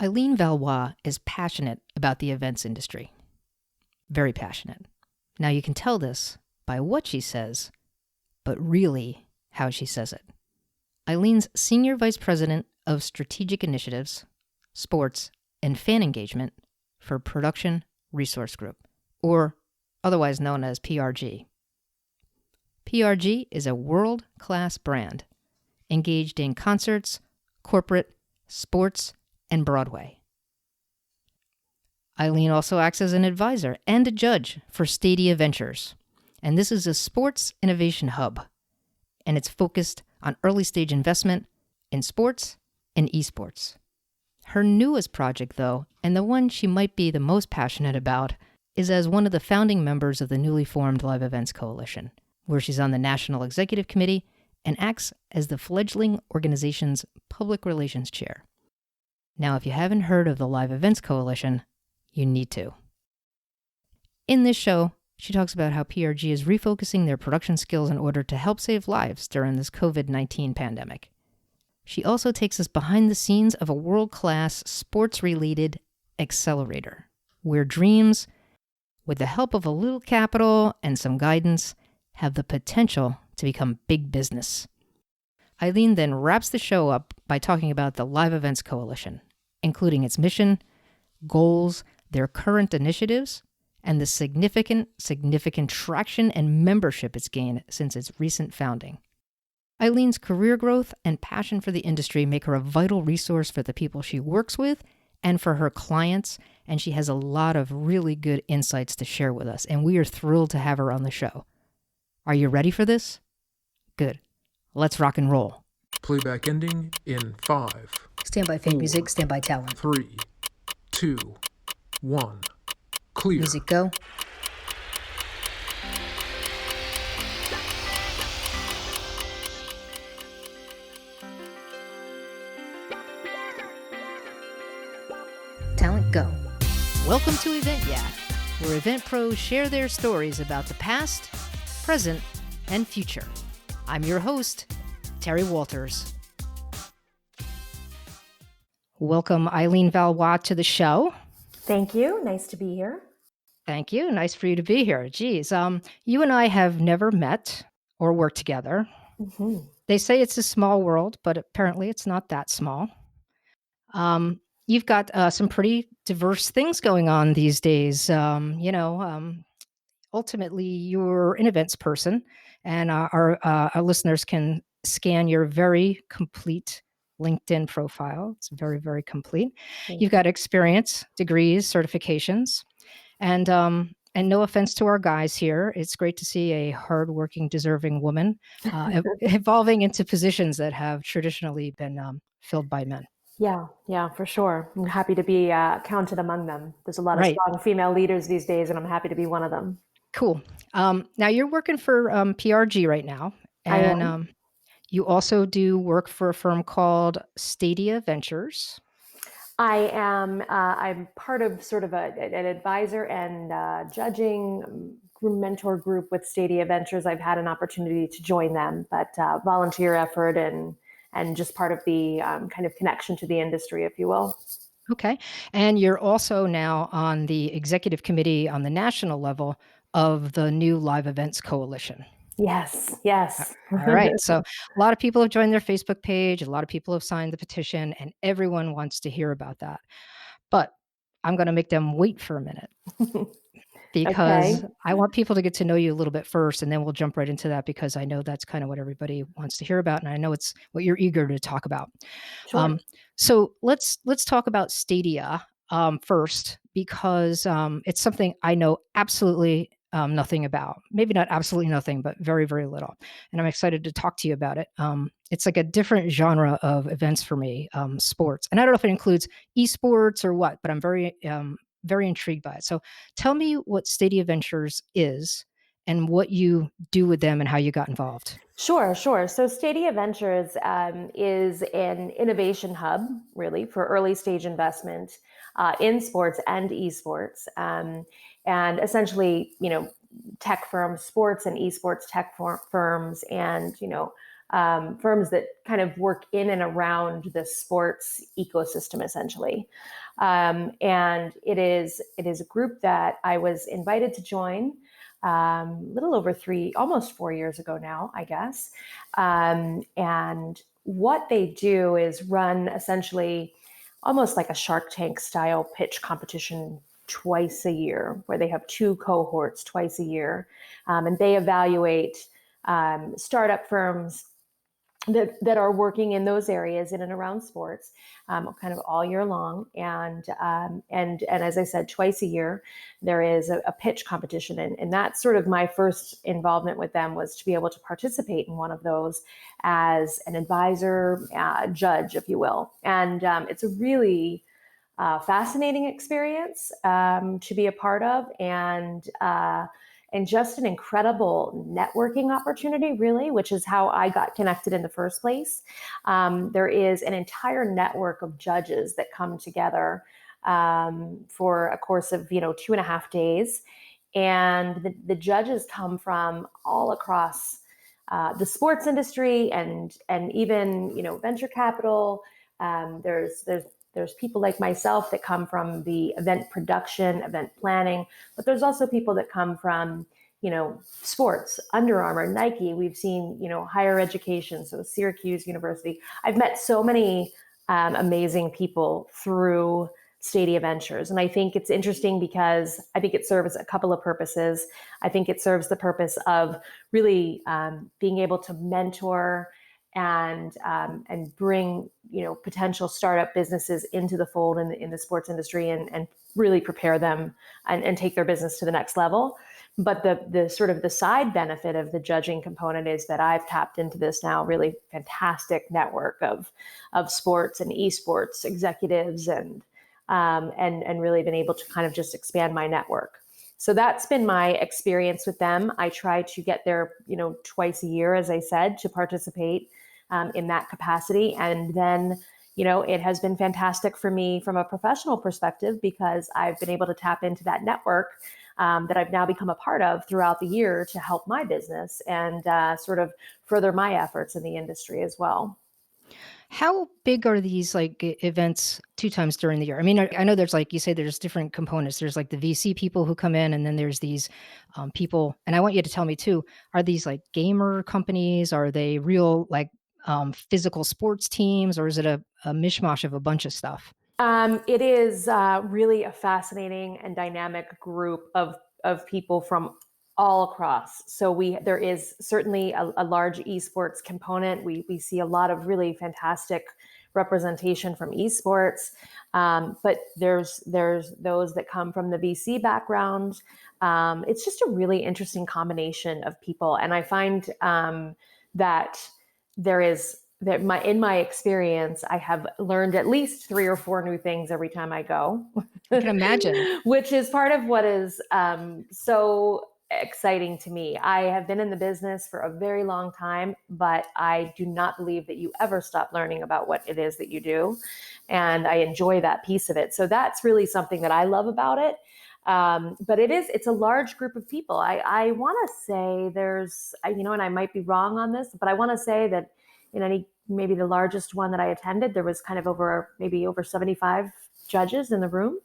Eileen Valois is passionate about the events industry. Very passionate. Now you can tell this by what she says, but really how she says it. Eileen's Senior Vice President of Strategic Initiatives, Sports, and Fan Engagement for Production Resource Group, or otherwise known as PRG. PRG is a world-class brand engaged in concerts, corporate, sports, and Broadway. Eileen also acts as an advisor and a judge for Stadia Ventures, and this is a sports innovation hub, and it's focused on early-stage investment in sports and esports. Her newest project, though, and the one she might be the most passionate about, is as one of the founding members of the newly formed Live Events Coalition, where she's on the National Executive Committee and acts as the fledgling organization's public relations chair. Now, if you haven't heard of the Live Events Coalition, you need to. In this show, she talks about how PRG is refocusing their production skills in order to help save lives during this COVID-19 pandemic. She also takes us behind the scenes of a world-class sports-related accelerator, where dreams, with the help of a little capital and some guidance, have the potential to become big business. Eileen then wraps the show up by talking about the Live Events Coalition, including its mission, goals, their current initiatives, and the significant traction and membership it's gained since its recent founding. Eileen's career growth and passion for the industry make her a vital resource for the people she works with and for her clients, and she has a lot of really good insights to share with us, and we are thrilled to have her on the show. Are you ready for this? Good. Let's rock and roll. Playback ending in 5. Stand by fake music, stand by talent. 3, 2, 1. Clear. Music go. Talent go. Welcome to Event Yeah, where event pros share their stories about the past, present, and future. I'm your host, Terri Walters. Welcome, Eileen Valois, to the show. Thank you. Nice to be here. Thank you. Nice for you to be here. Geez, you and I have never met or worked together. Mm-hmm. They say it's a small world, but apparently it's not that small. You've got some pretty diverse things going on these days. Ultimately, you're an events person, and our listeners can scan your very complete LinkedIn profile. It's very, very complete. You've got experience, degrees, certifications, and no offense to our guys here, it's great to see a hardworking, deserving woman evolving into positions that have traditionally been filled by men. Yeah, for sure. I'm happy to be counted among them. There's a lot of strong female leaders these days, and I'm happy to be one of them. Cool. Now you're working for PRG right now, and you also do work for a firm called Stadia Ventures. I am. I'm part of sort of an advisor and judging mentor group with Stadia Ventures. I've had an opportunity to join them, but volunteer effort and just part of the kind of connection to the industry, if you will. Okay. And you're also now on the executive committee on the national level of the new Live Events Coalition. Yes. All right. So a lot of people have joined their Facebook page. A lot of people have signed the petition, and everyone wants to hear about that. But I'm going to make them wait for a minute because I want people to get to know you a little bit first, and then we'll jump right into that because I know that's kind of what everybody wants to hear about, and I know it's what you're eager to talk about. Sure. So let's talk about Stadia first because it's something I know absolutely nothing about. Maybe not absolutely nothing, but very, very little. And I'm excited to talk to you about it. It's like a different genre of events for me, sports. And I don't know if it includes esports or what, but I'm very intrigued by it. So tell me what Stadia Ventures is and what you do with them and how you got involved. Sure. So Stadia Ventures is an innovation hub, really, for early stage investment in sports and esports. And essentially, tech firms, sports and esports tech firms, and firms that kind of work in and around the sports ecosystem, essentially. And it is a group that I was invited to join a little over almost 4 years ago now, I guess. And what they do is run essentially almost like a Shark Tank style pitch competition twice a year, where they have 2 cohorts twice a year. And they evaluate startup firms that are working in those areas in and around sports, kind of all year long. And as I said, twice a year, there is a pitch competition. And that's sort of my first involvement with them, was to be able to participate in one of those as an advisor, judge, if you will. And it's a really fascinating experience to be a part of, and just an incredible networking opportunity, really, which is how I got connected in the first place. There is an entire network of judges that come together for a course of 2.5 days, and the judges come from all across the sports industry and even venture capital. There's people like myself that come from the event production, event planning, but there's also people that come from, sports, Under Armour, Nike. We've seen, higher education, so Syracuse University. I've met so many amazing people through Stadia Ventures. And I think it's interesting because I think it serves a couple of purposes. I think it serves the purpose of really being able to mentor and bring potential startup businesses into the fold in the sports industry, and really prepare them and take their business to the next level. But the sort of the side benefit of the judging component is that I've tapped into this now really fantastic network of sports and esports executives, and really been able to kind of just expand my network. So that's been my experience with them. I try to get there, twice a year, as I said, to participate in that capacity. And then, it has been fantastic for me from a professional perspective, because I've been able to tap into that network that I've now become a part of throughout the year to help my business and sort of further my efforts in the industry as well. How big are these events 2 times during the year? I mean, I know there's, like you say, there's different components. There's like the VC people who come in, and then there's these people. And I want you to tell me too, are these like gamer companies? Are they real physical sports teams, or is it a mishmash of a bunch of stuff? It is really a fascinating and dynamic group of people from all across. So there is certainly a large esports component. We see a lot of really fantastic representation from esports, but there's those that come from the VC background. It's just a really interesting combination of people, and I find that in my experience, I have learned at least 3 or 4 new things every time I go. I can imagine. Which is part of what is so exciting to me. I have been in the business for a very long time, but I do not believe that you ever stop learning about what it is that you do. And I enjoy that piece of it. So that's really something that I love about it. But it's a large group of people. I want to say there's, and I might be wrong on this, but I want to say that in maybe the largest one that I attended, there was kind of over 75 judges in the room.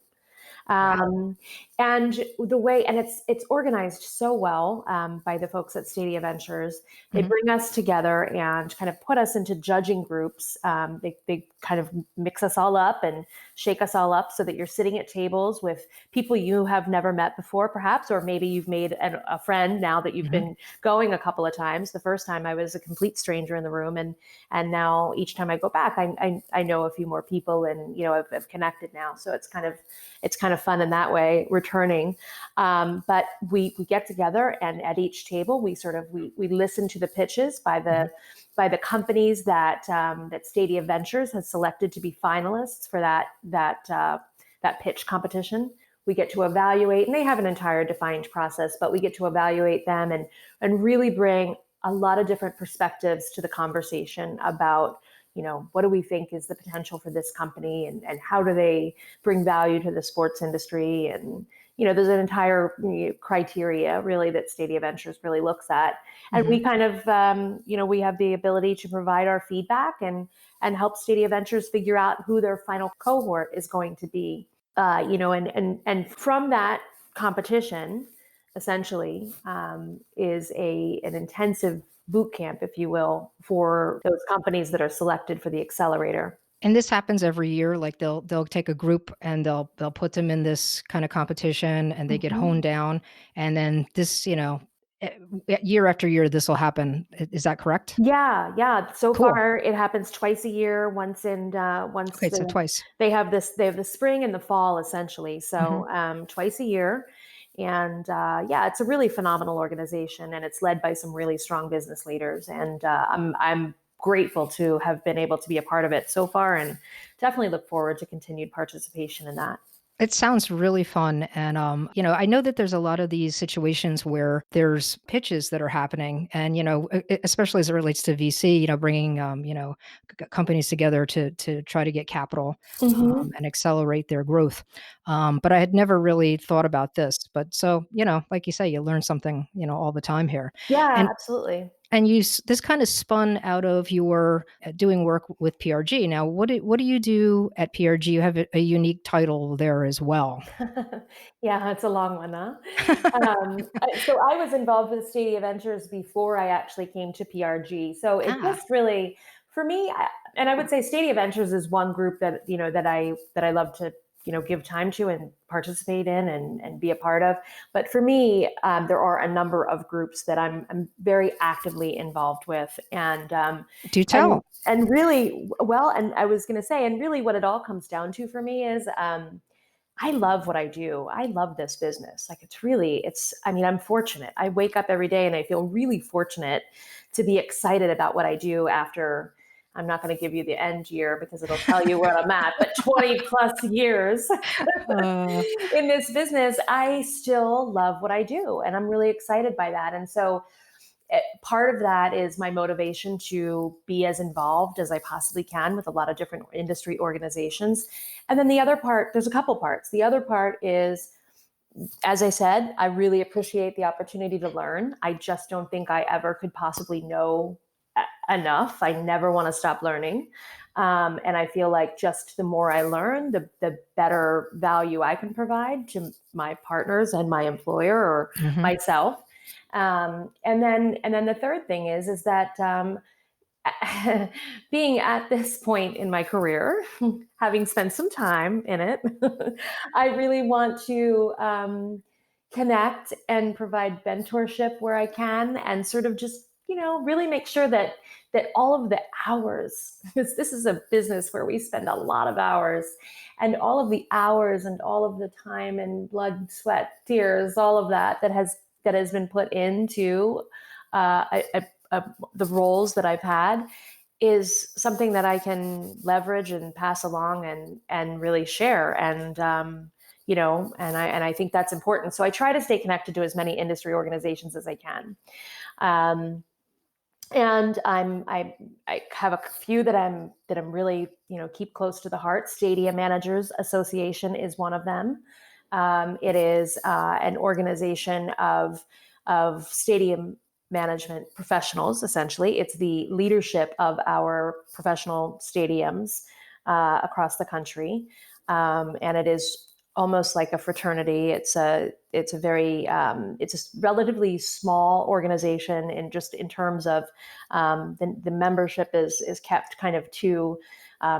Wow. And it's organized so well by the folks at Stadia Ventures. They Mhm. bring us together and kind of put us into judging groups. They kind of mix us all up and shake us all up so that you're sitting at tables with people you have never met before, perhaps, or maybe you've made a friend now that you've Mhm. been going a couple of times. The first time I was a complete stranger in the room, and now each time I go back, I know a few more people, and I've connected now. So it's kind of fun in that way, returning. But we get together, and at each table we listen to the pitches by the companies that Stadia Ventures has selected to be finalists for that pitch competition. We get to evaluate, and they have an entire defined process, but we get to evaluate them and really bring a lot of different perspectives to the conversation about what do we think is the potential for this company, and how do they bring value to the sports industry? And, there's an entire criteria really that Stadia Ventures really looks at. And we kind of, we have the ability to provide our feedback and help Stadia Ventures figure out who their final cohort is going to be. And from that competition, essentially, is an intensive boot camp, if you will, for those companies that are selected for the accelerator. And this happens every year. Like they'll take a group and they'll put them in this kind of competition, and they get honed down. And then this, year after year, this will happen. Is that correct? Yeah. So Cool. far, it happens twice a year. Okay, so twice. They have the spring and the fall, essentially. So twice a year. And it's a really phenomenal organization, and it's led by some really strong business leaders. And I'm grateful to have been able to be a part of it so far, and definitely look forward to continued participation in that. It sounds really fun. And, I know that there's a lot of these situations where there's pitches that are happening, and, especially as it relates to VC, bringing, companies together to try to get capital and accelerate their growth. But I had never really thought about this. But so, like you say, you learn something, all the time here. Yeah, And absolutely. And this kind of spun out of your doing work with PRG. Now, what do you do at PRG? You have a unique title there as well. Yeah, it's a long one, huh? So I was involved with Stadia Ventures before I actually came to PRG. So it just really, for me, and I would say Stadia Ventures is one group that I love to give time to and participate in and be a part of. But for me, there are a number of groups that I'm very actively involved with. And do tell. And really, well, and I was going to say, and really what it all comes down to for me is I love what I do. I love this business. Like I'm fortunate. I wake up every day and I feel really fortunate to be excited about what I do after, I'm not going to give you the end year because it'll tell you where I'm at, but 20 plus years in this business, I still love what I do. And I'm really excited by that. And so part of that is my motivation to be as involved as I possibly can with a lot of different industry organizations. And then the other part, there's a couple parts. The other part is, as I said, I really appreciate the opportunity to learn. I just don't think I ever could possibly know enough. I never want to stop learning. And I feel like just the more I learn, the better value I can provide to my partners and my employer or myself. And then the third thing is that being at this point in my career, having spent some time in it, I really want to connect and provide mentorship where I can, and sort of just really make sure that all of the hours, because this is a business where we spend a lot of hours, and all of the hours and all of the time and blood, sweat, tears, all of that has been put into the roles that I've had, is something that I can leverage and pass along and really share. And and I think that's important. So I try to stay connected to as many industry organizations as I can. And I have a few that I'm really keep close to the heart. Stadia Managers Association is one of them. It is an organization of stadium management professionals. Essentially, it's the leadership of our professional stadiums across the country, and it is almost like a fraternity. It's a relatively small organization in terms of the membership is kept kind of to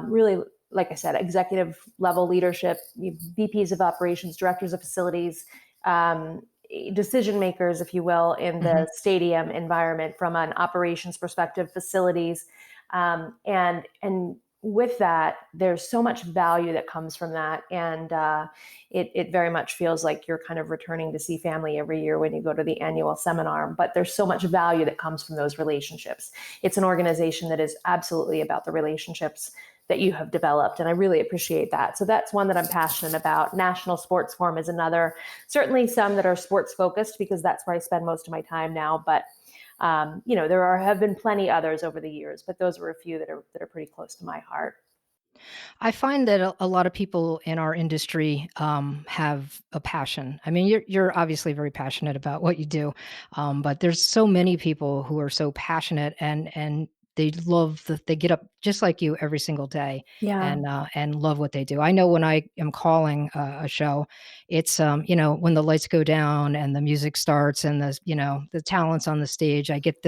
really, like I said, executive level leadership, VPs of operations, directors of facilities, decision makers, if you will, in the stadium environment from an operations perspective, facilities, and with that, there's so much value that comes from that. And it very much feels like you're kind of returning to see family every year when you go to the annual seminar. But there's so much value that comes from those relationships. It's an organization that is absolutely about the relationships that you have developed. And I really appreciate that. So that's one that I'm passionate about. National Sports Forum is another, certainly some that are sports focused, because that's where I spend most of my time now. But Have been plenty others over the years, but those were a few that are pretty close to my heart. I find that a lot of people in our industry have a passion. I mean, you're obviously very passionate about what you do, but there's so many people who are so passionate and they love they get up just like you every single day Yeah. and love what they do. I know when I am calling a show, it's when the lights go down and the music starts and the talents on the stage, Yeah. I get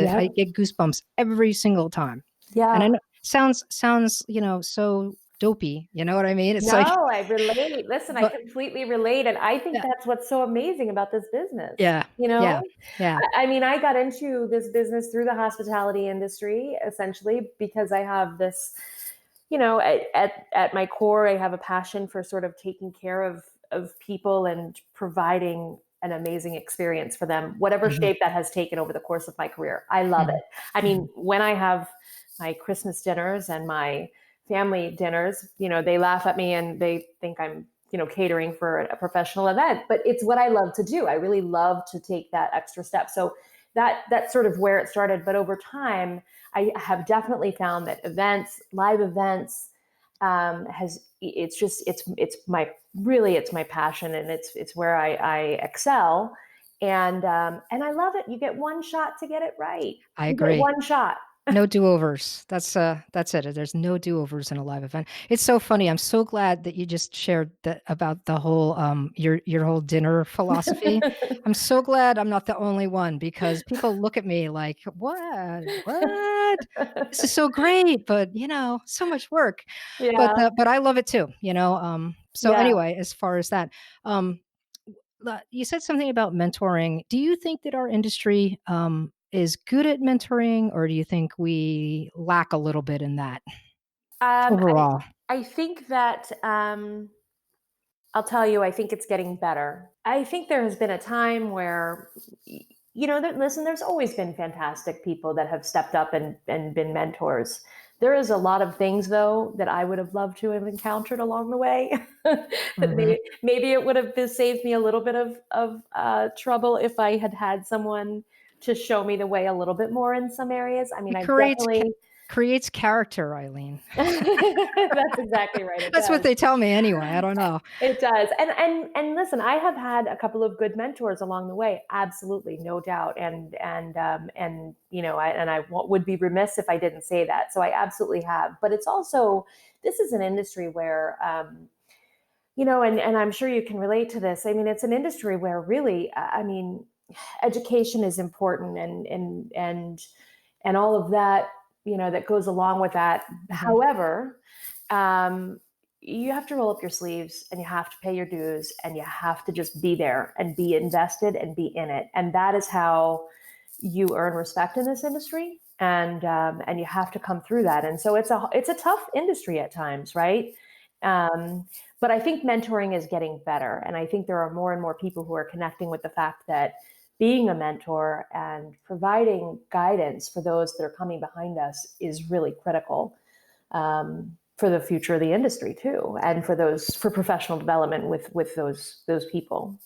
goosebumps every single time. And I Yeah. know sounds so dopey, you know what I mean? It's like No, I relate. Listen, I but completely relate. And I think yeah, that's what's so amazing about this business. yeah, You yeah, know, yeah, I mean, I got into this business through the hospitality industry essentially because I have this, at my core, I have a passion for sort of taking care of people and providing an amazing experience for them, whatever mhm, shape that has taken over the course of my career. I love mhm, it. I mean, mhm. when I have my Christmas dinners and my family dinners, they laugh at me and they think I'm, catering for a professional event, but it's what I love to do. I really love to take that extra step. So that's sort of where it started. But over time, I have definitely found that live events, it's my passion, and it's where I excel, and I love it. You get one shot to get it right. I You get agree. one shot. No do-overs. That's it. There's no do-overs in a live event. It's so funny. I'm so glad that you just shared that about the whole your whole dinner philosophy. I'm so glad I'm not the only one because people look at me like, "What? What? This is so great, but so much work." Yeah, But I love it too, so yeah. anyway, as far as that, um you said something about mentoring. Do you think that our industry is good at mentoring, or do you think we lack a little bit in that Um, I overall? I think that I'll tell you, I think it's getting better. I think there has been a time where, listen, there's always been fantastic people that have stepped up and been mentors. There is a lot of things, though, that I would have loved to have encountered along the way. That Hmm. maybe it would have saved me a little bit of trouble if I had had someone to show me the way a little bit more in some areas. I mean, It I've definitely. creates character, Eileen. That's exactly right. It That's what does. they tell me anyway. I don't know. It does. And listen, I have had a couple of good mentors along the way. Absolutely, no doubt. And would be remiss if I didn't say that. So I absolutely have. But it's also, this is an industry where and I'm sure you can relate to this. I mean, it's an industry where really, I mean, education is important, and all of that, that goes along with that. Hmm. However, um, you have to roll up your sleeves and you have to pay your dues and you have to just be there and be invested and be in it. And that is how you earn respect in this industry. And you have to come through that. And so it's a tough industry at times, right? Um, but I think mentoring is getting better. And I think there are more and more people who are connecting with the fact that being a mentor and providing guidance for those that are coming behind us is really critical, for the future of the industry too, and for professional development with those people.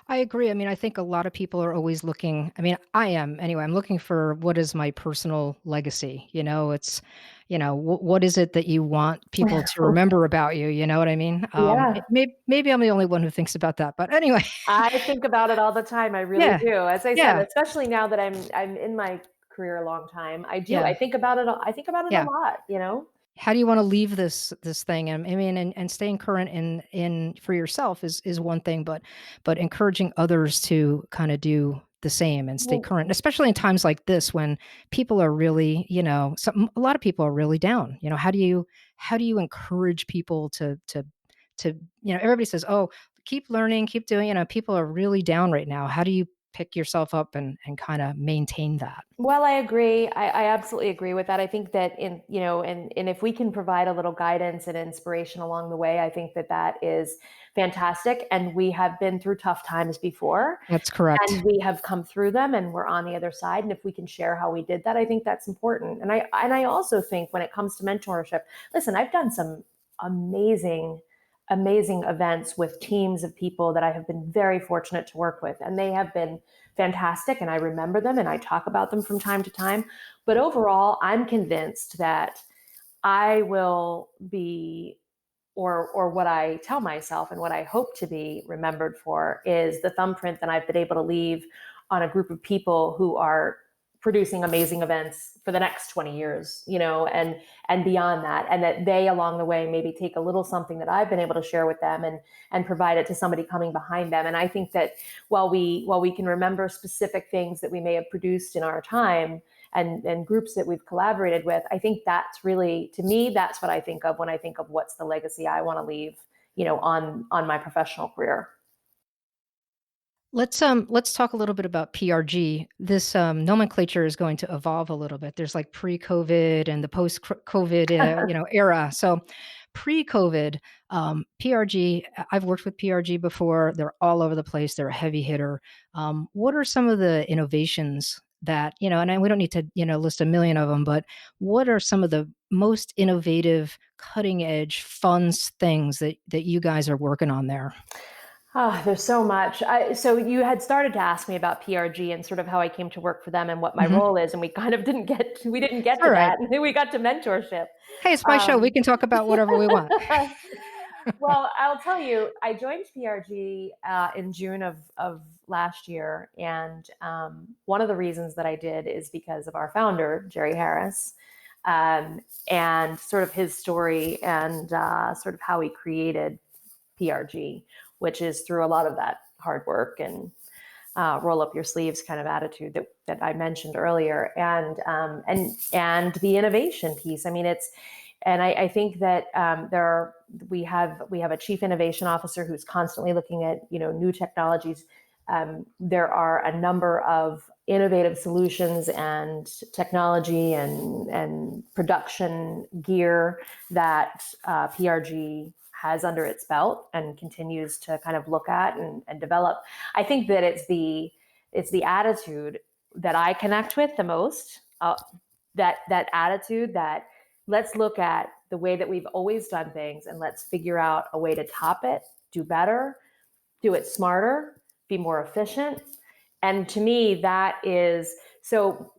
I agree. I mean, I think a lot of people are always looking. I mean, I am anyway. I'm looking for what is my personal legacy. It's, what is it that you want people to remember about you? You know what I mean? Yeah, Maybe I'm the only one who thinks about that, but anyway, I think about it all the time. I really yeah, do. As I said, yeah, especially now that I'm in my career a long time, I do. yeah, I think about it. I think about it a yeah. lot. How do you want to leave this thing? And I mean, and staying current in for yourself is one thing, but encouraging others to kind of do the same and stay Well, current, especially in times like this when people are really, a lot of people are really down. How do you encourage people to everybody says, oh, keep learning, keep doing. People are really down right now. How do you pick yourself up and kind of maintain that? Well, I agree. I absolutely agree with that. I think that and if we can provide a little guidance and inspiration along the way, I think that is fantastic. And we have been through tough times before, That's correct. and we have come through them, and we're on the other side. And if we can share how we did that, I think that's important. And I also think when it comes to mentorship, listen, I've done some amazing amazing events with teams of people that I have been very fortunate to work with, and they have been fantastic, and I remember them and I talk about them from time to time. But overall, I'm convinced that I will be, or what I tell myself and what I hope to be remembered for, is the thumbprint that I've been able to leave on a group of people who are producing amazing events for the next 20 years, and beyond that, and that they along the way maybe take a little something that I've been able to share with them and provide it to somebody coming behind them. And I think that while we can remember specific things that we may have produced in our time, and groups that we've collaborated with, I think that's really, to me, that's what I think of when I think of what's the legacy I want to leave, on my professional career. Let's talk a little bit about PRG. This nomenclature is going to evolve a little bit. There's like pre-COVID and the post-COVID, era. So pre-COVID, PRG. I've worked with PRG before. They're all over the place. They're a heavy hitter. What are some of the innovations that And we don't need to list a million of them, but what are some of the most innovative, cutting edge, fun things that you guys are working on there? Oh, there's so much. So you had started to ask me about PRG and sort of how I came to work for them and what my Mhm. role is, and we kind of didn't get All to right. that. We got to mentorship. Hey, it's my show. We Um, can talk about whatever we want. well, I'll tell you, I joined PRG in June of last year, and one of the reasons that I did is because of our founder, Jerry Harris, and sort of his story and sort of how he created PRG, which is through a lot of that hard work and roll up your sleeves kind of attitude that I mentioned earlier, and the innovation piece. I mean, I think that we have a chief innovation officer who's constantly looking at new technologies. There are a number of innovative solutions and technology and production gear that PRG has under its belt and continues to kind of look at and develop. I think that it's the attitude that I connect with the most. That attitude that let's look at the way that we've always done things and let's figure out a way to top it, do better, do it smarter, be more efficient. And to me, that is so.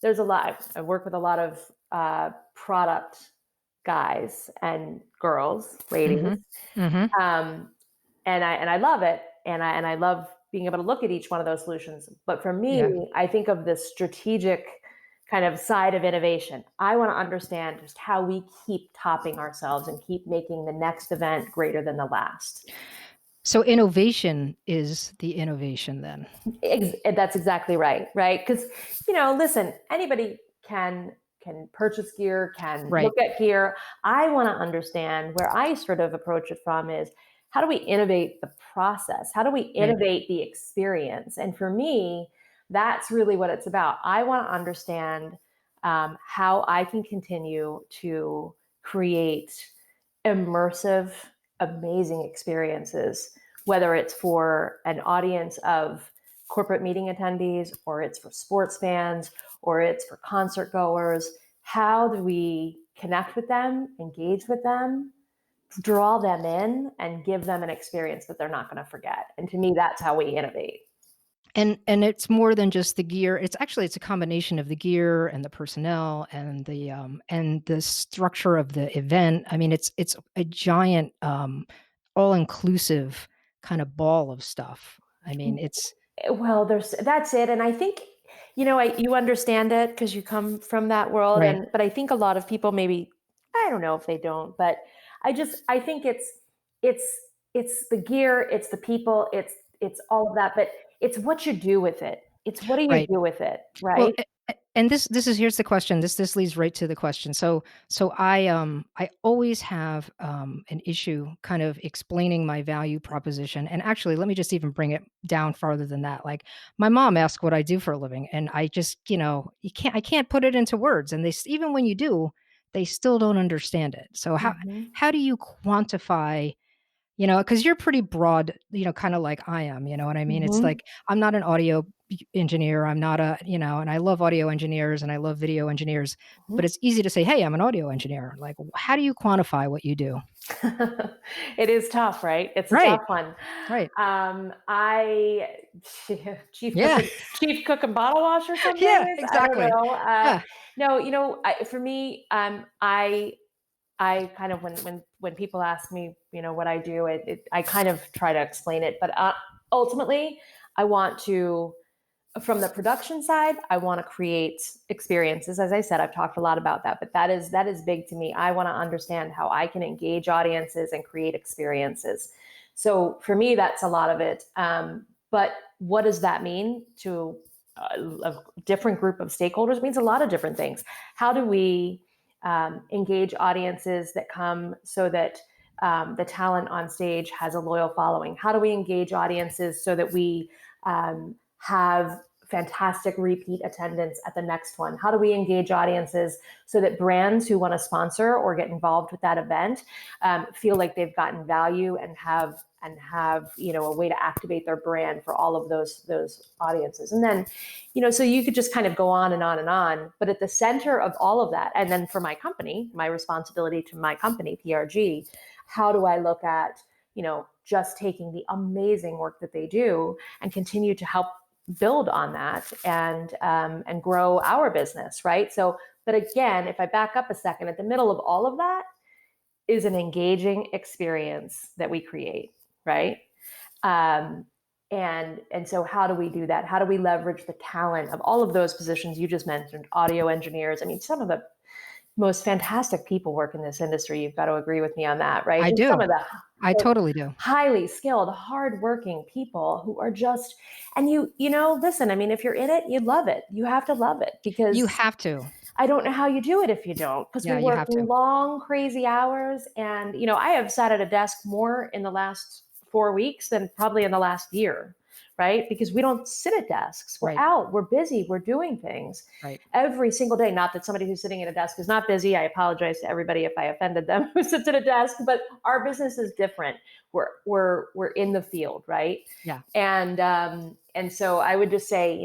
There's a lot. I work with a lot of product guys and girls, ladies, Mhm. Mhm. um, and I love it, and I love being able to look at each one of those solutions. But for Yeah. me, I think of the strategic kind of side of innovation. I want to understand just how we keep topping ourselves and keep making the next event greater than the last. So innovation is the innovation then. That's exactly right, right? Because listen, anybody can purchase gear, can Right. look at gear. I want to understand where I sort of approach it from is how do we innovate the process? How do we Right. innovate the experience? And for me, that's really what it's about. I want to understand how I can continue to create immersive, amazing experiences, whether it's for an audience of corporate meeting attendees, or it's for sports fans, or it's for concert goers. How do we connect with them, engage with them, draw them in, and give them an experience that they're not going to forget? And to me, that's how we innovate. And it's more than just the gear. It's a combination of the gear and the personnel and the structure of the event. I mean, it's a giant, all-inclusive kind of ball of stuff. I mean, it's Well, that's it, and I think you understand it because you come from that world, right, but I think a lot of people maybe, I don't know if they don't, but I think it's it's the gear, it's the people, it's all of that, but it's what you do with it. It's what do you right. do with it, Well, right? and this is here's the question. This leads right to the question. So I always have an issue kind of explaining my value proposition. And actually, let me just even bring it down farther than that. Like my mom asks what I do for a living, and I just I can't put it into words. And even when you do, they still don't understand it. So Mhm. how do you quantify Because you're pretty broad, kind of like I am, you know what I mean? It's Hmm. like I'm not an audio engineer. I'm not and I love audio engineers and I love video engineers, but it's easy to say, hey, I'm an audio engineer. Like, how do you quantify what you do? It is tough, right? It's a tough Right. one. Right. I chief cook Yeah. chief cook and bottle washer some Yeah. days. I don't Exactly. know. Yeah. No, for me, I kind of when people ask me, what I do, I kind of try to explain it, but ultimately, I want to from the production side, I want to create experiences. As I said, I've talked a lot about that, but that is big to me. I want to understand how I can engage audiences and create experiences. So for me, that's a lot of it. But what does that mean to a different group of stakeholders? It means a lot of different things. How do we engage audiences that come so that the talent on stage has a loyal following? How do we engage audiences so that we have fantastic repeat attendance at the next one? How do we engage audiences so that brands who want to sponsor or get involved with that event feel like they've gotten value and have a way to activate their brand for all of those audiences? And then so you could just kind of go on and on and on, but at the center of all of that, and then for my company, my responsibility to my company, PRG, how do I look at just taking the amazing work that they do and continue to help build on that and grow our business, right? So, but again, if I back up a second, at the middle of all of that is an engaging experience that we create, right? Um, and so how do we do that? How do we leverage the talent of all of those positions you just mentioned, audio engineers? I mean, some of the most fantastic people work in this industry. You've got to agree with me on that, right? I And some do. of the I totally do. highly skilled, hardworking people who are just, and listen, I mean, if you're in it, you love it. You have to love it You because have to. I don't know how you do it if you don't, because we Yeah, you work have to. long, crazy hours. And, I have sat at a desk more in the last 4 weeks than probably in the last year, right? Because we don't sit at desks. We're Right. out, we're busy, we're doing things Right. every single day. Not that somebody who's sitting at a desk is not busy. I apologize to everybody if I offended them who sits at a desk, but our business is different. We're in the field, right? Yeah. And so I would just say,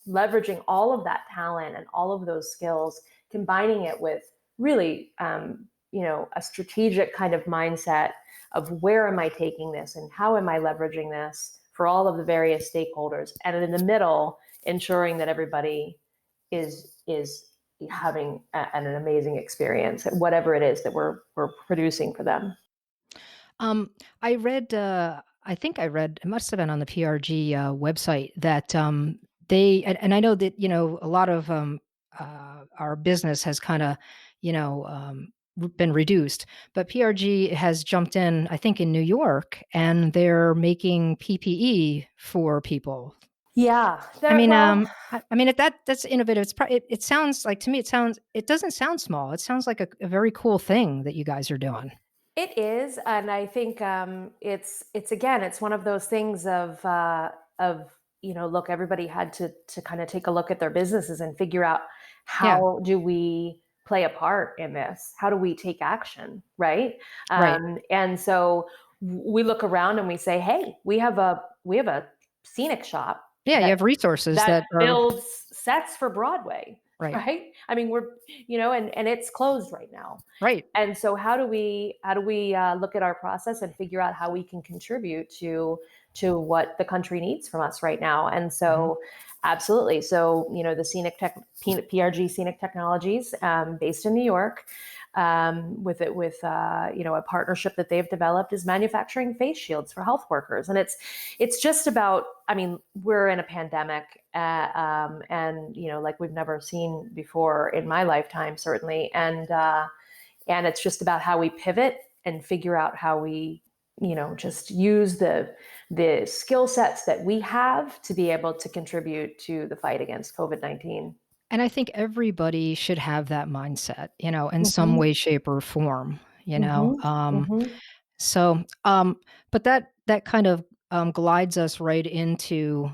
leveraging all of that talent and all of those skills, combining it with really, a strategic kind of mindset of where am I taking this and how am I leveraging this for all of the various stakeholders, and in the middle, ensuring that everybody is having an amazing experience at whatever it is that we're producing for them. Um, I read, I think I read, it must have been on the PRG website that and I know that, a lot of our business has kind of, been reduced, but PRG has jumped in, I think in New York, and they're making PPE for people. Yeah, I mean, well, I mean, that's innovative. It sounds like to me, it doesn't sound small. It sounds like a very cool thing that you guys are doing. it is, and I think it's again, it's one of those things of look, everybody had to kind of take a look at their businesses and figure out Yeah. how do we play a part in this? How do we take action, right? Right. And so we look around and we say, hey, we have a scenic shop Yeah, you that have resources that that are builds sets for Broadway, right, right? I mean, and it's closed right now. right. And so how do we look at our process and figure out how we can contribute to what the country needs from us right now? And Mhm. so absolutely. So the PRG Scenic Technologies, based in New York, with a partnership that they've developed, is manufacturing face shields for health workers. And it's just about, I mean, we're in a pandemic, and like we've never seen before in my lifetime, certainly. And it's just about how we pivot and figure out how we just use the skill sets that we have to be able to contribute to the fight against COVID-19. And I think everybody should have that mindset, in some Mm-hmm. way, shape, or form, Mm-hmm. Mm-hmm. so, but that kind of glides us right into,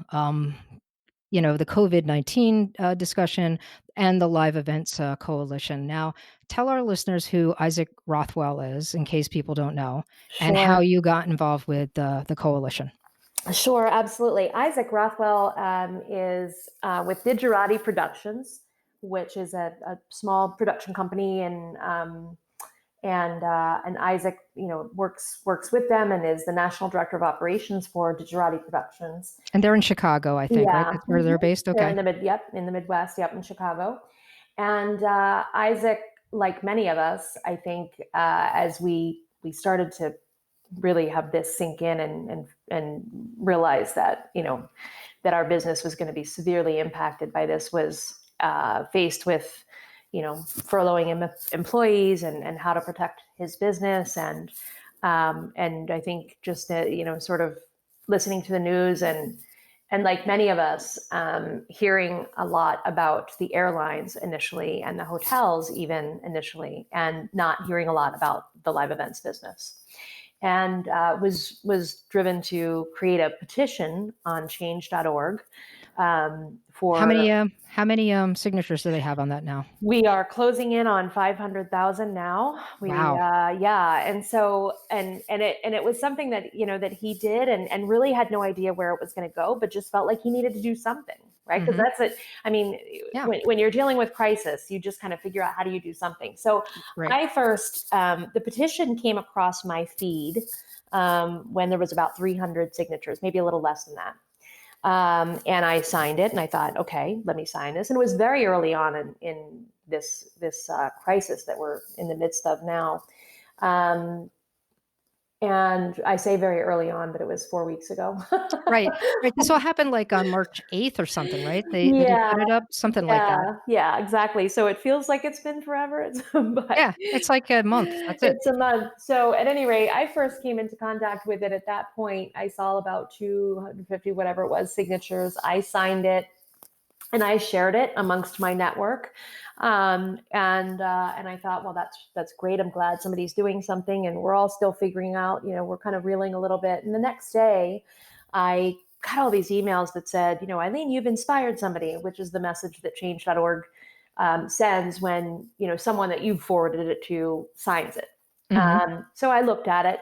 the COVID-19 discussion and the Live Events Coalition. Now, tell our listeners who Isaac Rothwell is, in case people don't know, and how Sure. you got involved with the coalition. Sure, absolutely. Isaac Rothwell is with Digerati Productions, which is a small production company, and Isaac, works with them and is the national director of operations for Digerati Productions. And they're in Chicago, I think, right? Yeah, That's where they're based. they're Okay. in the Midwest, in Chicago. And Isaac, like many of us, I think, as we started to really have this sink in and realize that that our business was going to be severely impacted by this, was faced with furloughing employees and how to protect his business, and I think just sort of listening to the news and like many of us, hearing a lot about the airlines initially and the hotels even initially, and not hearing a lot about the live events business. And was driven to create a petition on change.org for How many signatures do they have on that now? We are closing in on 500,000 now. Wow. And so it was something that that he did and really had no idea where it was going to go, but just felt like he needed to do something, right? Because that's it. I mean, when you're dealing with crisis, you just kind of figure out how do you do something. So Right. I first, the petition came across my feed when there was about 300 signatures, maybe a little less than that. And I signed it, and I thought, okay, let me sign this. And it was very early on in this crisis that we're in the midst of now. And I say very early on, but it was 4 weeks ago. Right. This all happened like on March 8th or something, right? They did put it up, something like that. Yeah, exactly. So it feels like it's been forever. But Yeah, it's like a month. That's it. it's a month. So at any rate, I first came into contact with it at that point. I saw about 250, whatever it was, signatures. I signed it and I shared it amongst my network. And I thought, well, that's great. I'm glad somebody's doing something, and we're all still figuring out, we're kind of reeling a little bit. And the next day I got all these emails that said, Eileen, you've inspired somebody, which is the message that change.org sends when, someone that you've forwarded it to signs it. Mm-hmm. So I looked at it,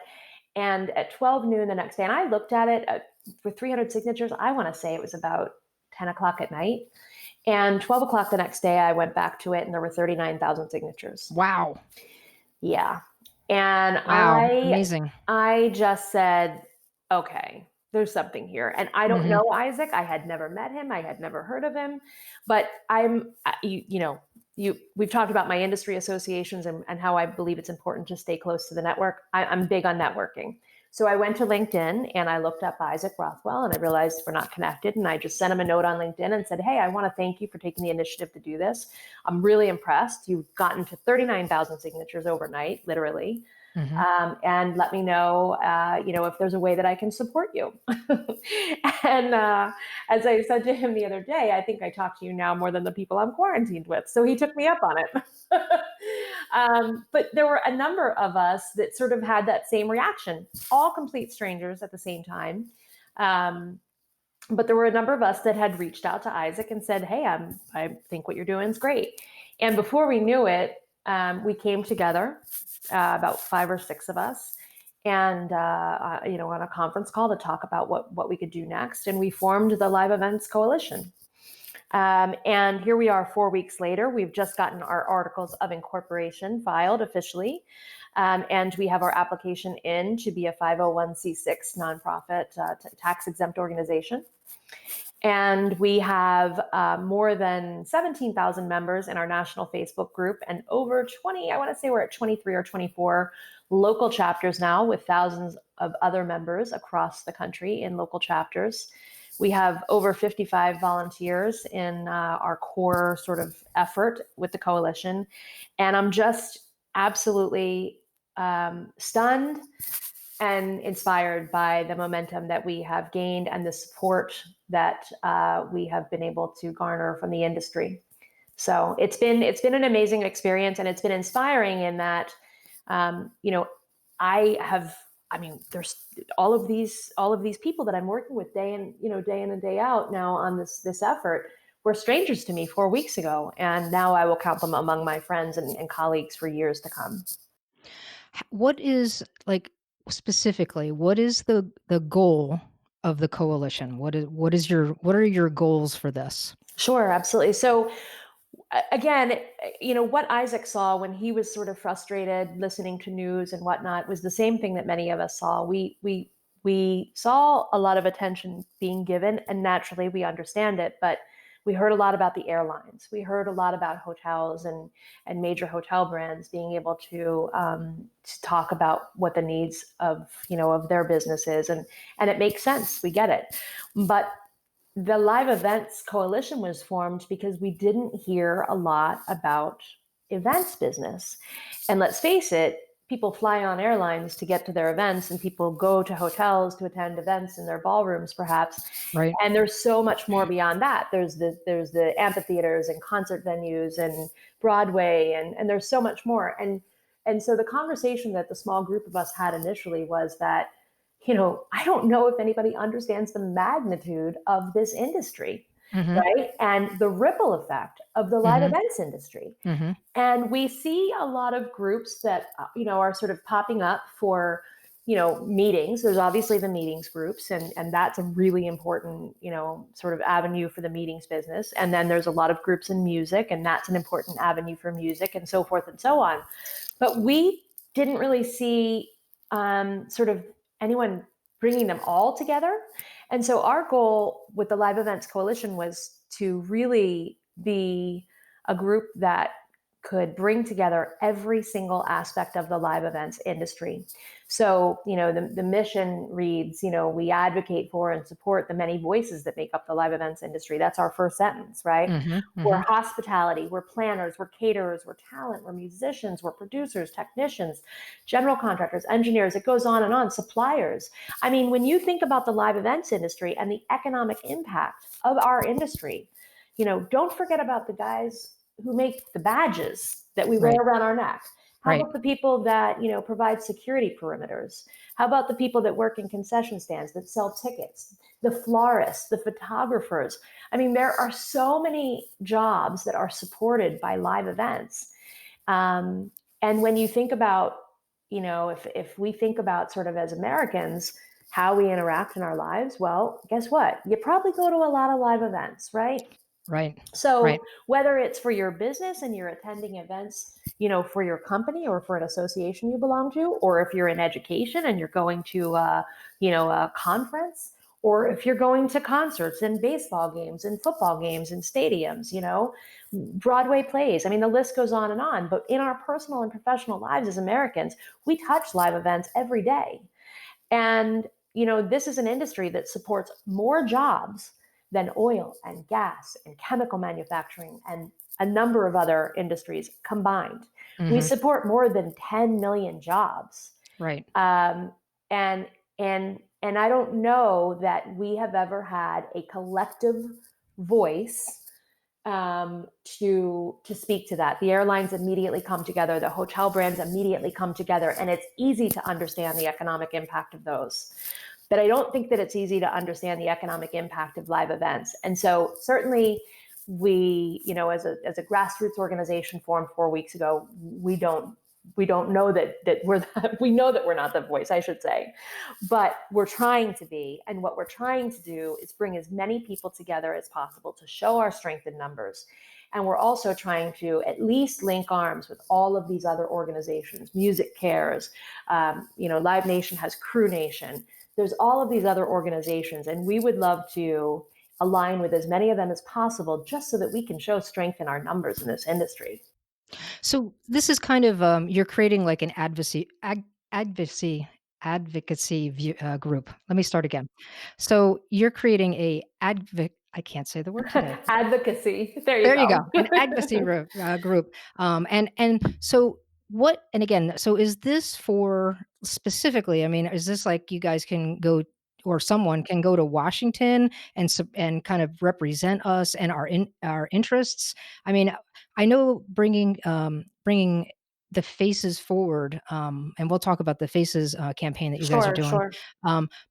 and at 12 noon the next day, and I looked at it with 300 signatures. I want to say it was about 10 o'clock at night. And 12 o'clock the next day, I went back to it, and there were 39,000 signatures. Wow. Yeah. And Wow. Amazing. I just said, okay, there's something here. And I don't know Isaac. I had never met him. I had never heard of him. But we've talked about my industry associations and how I believe it's important to stay close to the network. I'm big on networking. So I went to LinkedIn and I looked up Isaac Rothwell, and I realized we're not connected. And I just sent him a note on LinkedIn and said, hey, I want to thank you for taking the initiative to do this. I'm really impressed. You've gotten to 39,000 signatures overnight, literally. And let me know, if there's a way that I can support you. And as I said to him the other day, I think I talk to you now more than the people I'm quarantined with. So he took me up on it. But there were a number of us that sort of had that same reaction, all complete strangers at the same time. But there were a number of us that had reached out to Isaac and said, hey, I think what you're doing is great. And before we knew it, we came together, about 5 or 6 of us, and on a conference call to talk about what we could do next. And we formed the Live Events Coalition. And here we are 4 weeks later. We've just gotten our articles of incorporation filed officially. And we have our application in to be a 501c6 nonprofit tax-exempt organization. And we have more than 17,000 members in our national Facebook group, and over 20, I want to say we're at 23 or 24 local chapters now, with thousands of other members across the country in local chapters. We have over 55 volunteers in our core sort of effort with the coalition. And I'm just absolutely stunned and inspired by the momentum that we have gained and the support that we have been able to garner from the industry. So it's been an amazing experience, and it's been inspiring in that, I I mean, there's all of these people that I'm working with day in and day out now on this effort were strangers to me 4 weeks ago, and now I will count them among my friends and colleagues for years to come. What is like specifically, what is the goal of the coalition? What are your goals for this? Sure, absolutely. So again, what Isaac saw when he was sort of frustrated listening to news and whatnot was the same thing that many of us saw. We saw a lot of attention being given, and naturally we understand it, but we heard a lot about the airlines. We heard a lot about hotels and major hotel brands being able to talk about what the needs of their business is, and it makes sense. We get it, but the live events coalition was formed because we didn't hear a lot about events business. And let's face it, people fly on airlines to get to their events, and people go to hotels to attend events in their ballrooms, perhaps. Right. And there's so much more beyond that. There's the amphitheaters and concert venues and Broadway, and there's so much more. And so the conversation that the small group of us had initially was that, I don't know if anybody understands the magnitude of this industry, Mhm. right? And the ripple effect of the live Mhm. events industry. Mhm. And we see a lot of groups that, are sort of popping up for, meetings. There's obviously the meetings groups, and that's a really important, sort of avenue for the meetings business. And then there's a lot of groups in music, and that's an important avenue for music, and so forth and so on. But we didn't really see sort of anyone bringing them all together. And so our goal with the Live Events Coalition was to really be a group that could bring together every single aspect of the live events industry. So, the mission reads, we advocate for and support the many voices that make up the live events industry. That's our first sentence, right? Mhm. We're Mhm. hospitality, we're planners, we're caterers, we're talent, we're musicians, we're producers, technicians, general contractors, engineers. It goes on and on, suppliers. I mean, when you think about the live events industry and the economic impact of our industry, don't forget about the guys who make the badges that we wear Right. around our neck. How Right. about the people that, provide security perimeters? How about the people that work in concession stands that sell tickets? The florists, the photographers. I mean, there are so many jobs that are supported by live events. Um, and when you think about, if we think about sort of as Americans, how we interact in our lives, well, guess what? You probably go to a lot of live events, right? Right. So Right. whether it's for your business and you're attending events, for your company or for an association you belong to, or if you're in education and you're going to, a conference, or if you're going to concerts and baseball games and football games and stadiums, Broadway plays. I mean, the list goes on and on. But in our personal and professional lives as Americans, we touch live events every day. And, this is an industry that supports more jobs than oil and gas and chemical manufacturing and a number of other industries combined. We Mhm. support more than 10 million jobs. Right. Um, and and I don't know that we have ever had a collective voice to speak to that. The airlines immediately come together, the hotel brands immediately come together, and it's easy to understand the economic impact of those. But I don't think that it's easy to understand the economic impact of live events. And so certainly we, as a grassroots organization formed 4 weeks ago, we don't know that we know that we're not the voice, I should say, but we're trying to be. And what we're trying to do is bring as many people together as possible to show our strength in numbers. And we're also trying to at least link arms with all of these other organizations. Music Cares, Live Nation has Crew Nation. There's all of these other organizations, and we would love to align with as many of them as possible, just so that we can show strength in our numbers in this industry. So this is kind of you're creating like an advocacy group. Let me start again. So you're creating a I can't say the word today. Advocacy. There you There you go, go. an advocacy group. And so what? And again, so is this for specifically? I mean, is this like you guys can go or someone can go to Washington and kind of represent us and our interests? I mean, I know bringing the Faces Forward, and we'll talk about the Faces campaign that you guys are Sure, doing. sure.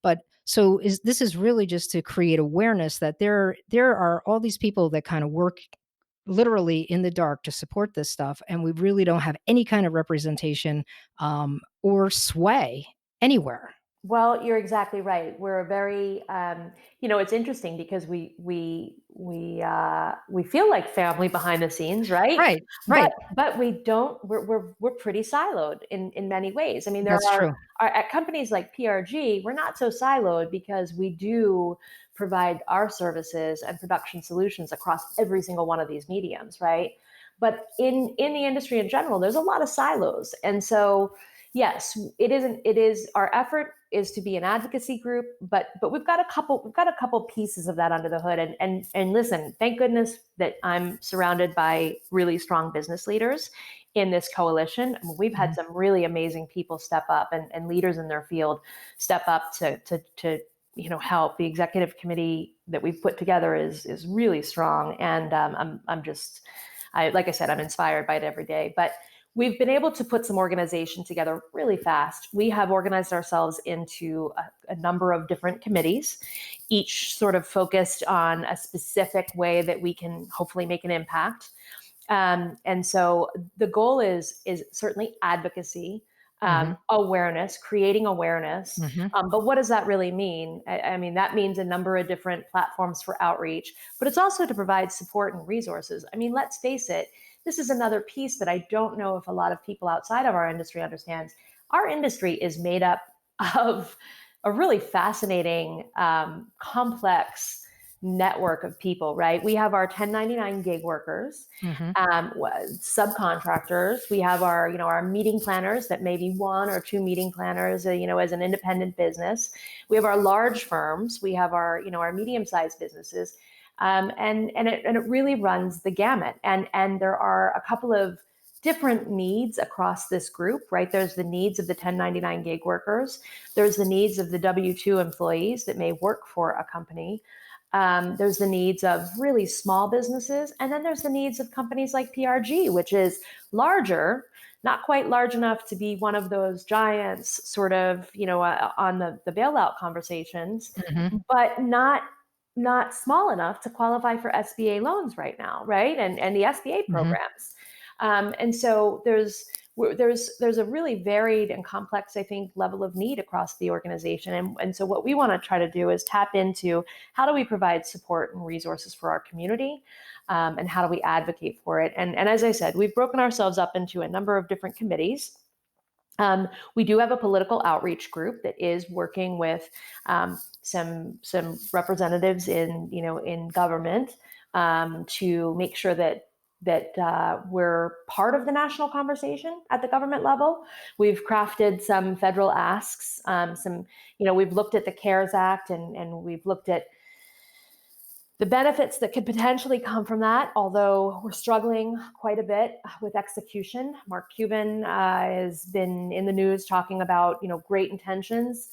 But so this is really just to create awareness that there are all these people that kind of work literally in the dark to support this stuff, and we really don't have any kind of representation or sway anywhere. Well, you're exactly right. We're a very, it's interesting because we feel like family behind the scenes, right? Right, right. But we don't. We're pretty siloed in many ways. I mean, there That's true. are at companies like PRG, we're not so siloed because we do provide our services and production solutions across every single one of these mediums, right? But in the industry in general, there's a lot of silos, and so yes, it isn't. It is our effort is to be an advocacy group, but we've got a couple pieces of that under the hood. And listen, thank goodness that I'm surrounded by really strong business leaders in this coalition. I mean, we've had some really amazing people step up and leaders in their field step up to help. The executive committee that we've put together is really strong, and like I said, I'm inspired by it every day. But we've been able to put some organization together really fast. We have organized ourselves into a number of different committees, each sort of focused on a specific way that we can hopefully make an impact. And so the goal is certainly advocacy, awareness, creating awareness. But what does that really mean? I mean, that means a number of different platforms for outreach, but it's also to provide support and resources. I mean, let's face it, this is another piece that I don't know if a lot of people outside of our industry understands. Our industry is made up of a really fascinating, complex network of people, right? We have our 1099 gig workers, subcontractors. We have our meeting planners that may be one or two meeting planners, as an independent business. We have our large firms. We have our medium-sized businesses. And it really runs the gamut. And there are a couple of different needs across this group, right? There's the needs of the 1099 gig workers. There's the needs of the W-2 employees that may work for a company. There's the needs of really small businesses. And then there's the needs of companies like PRG, which is larger, not quite large enough to be one of those giants sort of, on the bailout conversations, but not small enough to qualify for SBA loans right now, right? And the SBA programs. And so there's a really varied and complex, I think, level of need across the organization. And so what we want to try to do is tap into how do we provide support and resources for our community, and how do we advocate for it? And as I said, we've broken ourselves up into a number of different committees. We do have a political outreach group that is working with some representatives in government, to make sure that we're part of the national conversation at the government level. We've crafted some federal asks. We've looked at the CARES Act, and we've looked at the benefits that could potentially come from that, although we're struggling quite a bit with execution. Mark Cuban has been in the news talking about, great intentions,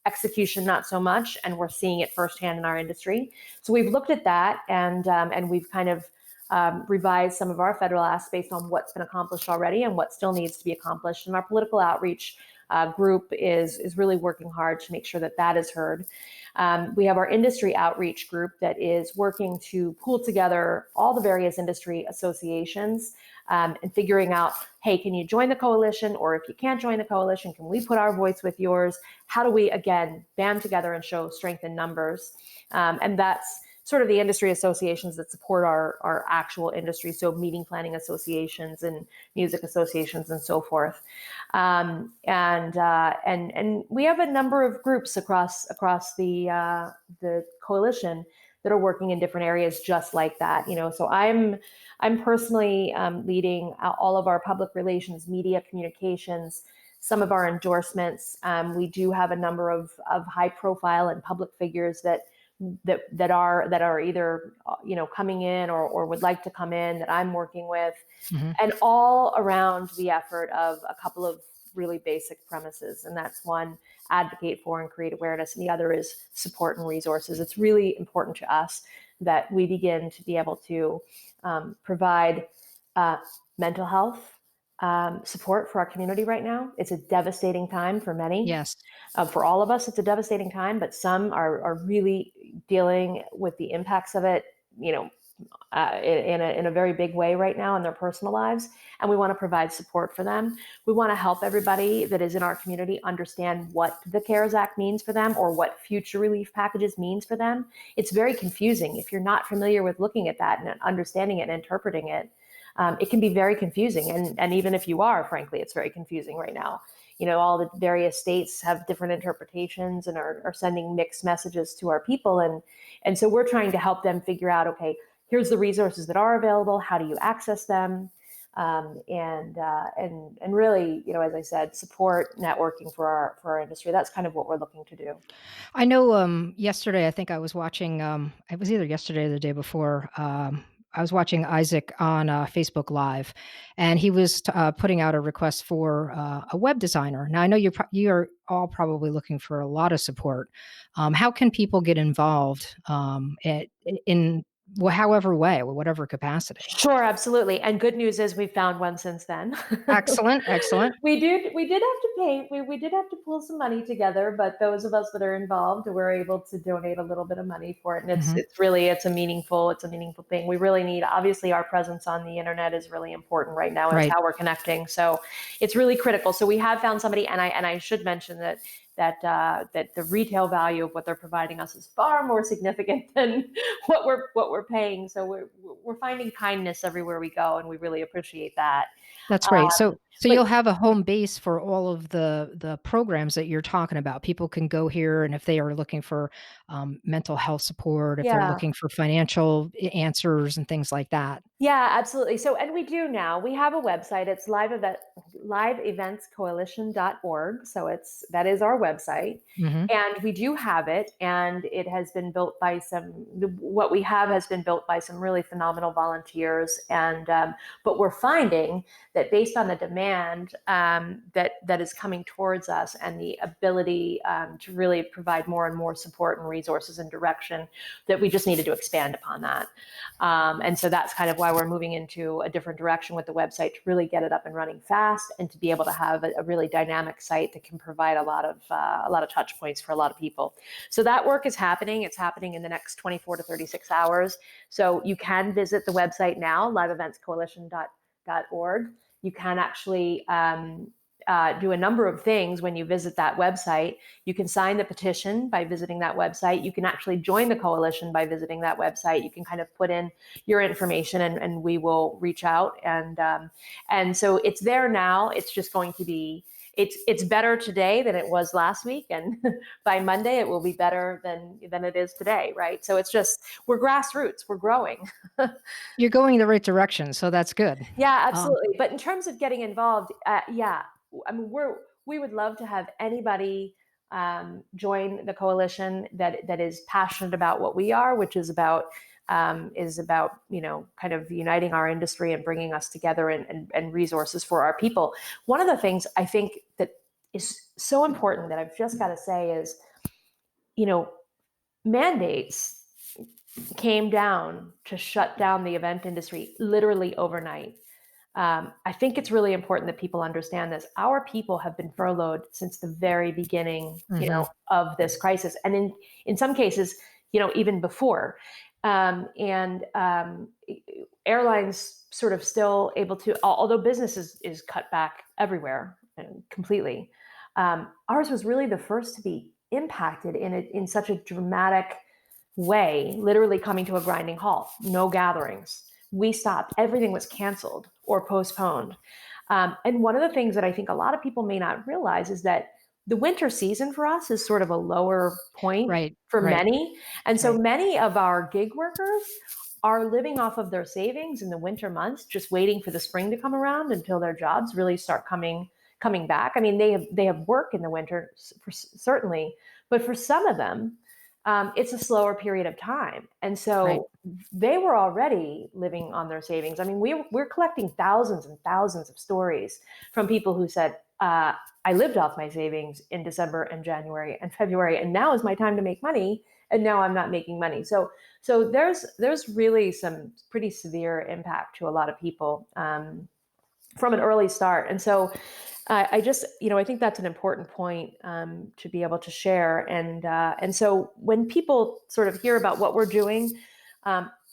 execution not so much, and we're seeing it firsthand in our industry. So we've looked at that, and we've kind of revised some of our federal asks based on what's been accomplished already and what still needs to be accomplished. And our political outreach group is really working hard to make sure that is heard. We have our industry outreach group that is working to pool together all the various industry associations, and figuring out, hey, can you join the coalition? Or if you can't join the coalition, can we put our voice with yours? How do we, again, band together and show strength in numbers? And that's sort of the industry associations that support our actual industry, so meeting planning associations and music associations and so forth. And we have a number of groups across the coalition that are working in different areas just like that. So I'm personally leading all of our public relations, media communications, some of our endorsements. We do have a number of high profile and public figures that are either coming in or would like to come in that I'm working with, and all around the effort of a couple of really basic premises. And that's one, advocate for and create awareness, and the other is support and resources. It's really important to us that we begin to be able to provide mental health, support for our community right now. It's a devastating time for many. Yes. For all of us, it's a devastating time, but some are really dealing with the impacts of it, in a very big way right now in their personal lives. And we want to provide support for them. We want to help everybody that is in our community understand what the CARES Act means for them or what future relief packages means for them. It's very confusing. If you're not familiar with looking at that and understanding it and interpreting it, it can be very confusing. And even if you are, frankly, it's very confusing right now. All the various states have different interpretations and are sending mixed messages to our people. And so we're trying to help them figure out, okay, here's the resources that are available. How do you access them? And really, as I said, support networking for our industry. That's kind of what we're looking to do. I know, yesterday, I think I was watching, it was either yesterday or the day before, I was watching Isaac on Facebook Live, and he was putting out a request for a web designer. Now, I know you're all probably looking for a lot of support. How can people get involved in however way or whatever capacity? Sure, absolutely. And good news is we found one since then. Excellent, excellent. We did have to pay. We did have to pull some money together, but those of us that are involved were able to donate a little bit of money for it. And Mhm. it's a meaningful thing. We really need, obviously, our presence on the internet is really important right now, and it's Right. how we're connecting. So it's really critical. So we have found somebody, and I should mention that the retail value of what they're providing us is far more significant than what we're paying. So we're finding kindness everywhere we go, and we really appreciate that. That's great. So But you'll have a home base for all of the programs that you're talking about. People can go here, and if they are looking for mental health support, if they're yeah, looking for financial answers and things like that. yeah, absolutely. So, and we do now. We have a website. It's liveeventscoalition.org. So that is our website, Hmm. and we do have it. And it has been built by what we have has been built by some really phenomenal volunteers. And but we're finding that based on the demand that is coming towards us and the ability to really provide more and more support and resources and direction, that we just needed to expand upon that. And so that's kind of why we're moving into a different direction with the website, to really get it up and running fast and to be able to have a really dynamic site that can provide a lot of touch points for a lot of people. So that work is happening. It's happening in the next 24 to 36 hours. So you can visit the website now, liveeventscoalition.org. You can actually do a number of things when you visit that website. You can sign the petition by visiting that website. You can actually join the coalition by visiting that website. You can kind of put in your information, and we will reach out. And so it's there now. It's just going to be, it's better today than it was last week, and by Monday it will be better than it is today, right? So it's just, we're grassroots, we're growing. You're going the right direction, so that's good. Yeah, Um, absolutely. But in terms of getting involved, yeah, I mean, we would love to have anybody join the coalition that is passionate about what we are, which is about kind of uniting our industry and bringing us together and resources for our people. One of the things I think that is so important that I've just got to say is, mandates came down to shut down the event industry literally overnight. I think it's really important that people understand this. Our people have been furloughed since the very beginning, mhm. of this crisis, and in some cases, even before. Airlines sort of still able to, although business is cut back everywhere completely. Ours was really the first to be impacted in such a dramatic way, literally coming to a grinding halt. No gatherings. We stopped. Everything was canceled or postponed. And one of the things that I think a lot of people may not realize is that the winter season for us is sort of a lower point Right, for right, many. And so right. many of our gig workers are living off of their savings in the winter months, just waiting for the spring to come around until their jobs really start coming back. I mean, they have work in the winter, certainly, but for some of them, it's a slower period of time. And Right. so they were already living on their savings. I mean, we're collecting thousands and thousands of stories from people who said, I lived off my savings in December and January and February, and now is my time to make money, and now I'm not making money. So there's really some pretty severe impact to a lot of people. from an early start. And so I just, I think that's an important point to be able to share. And so when people sort of hear about what we're doing,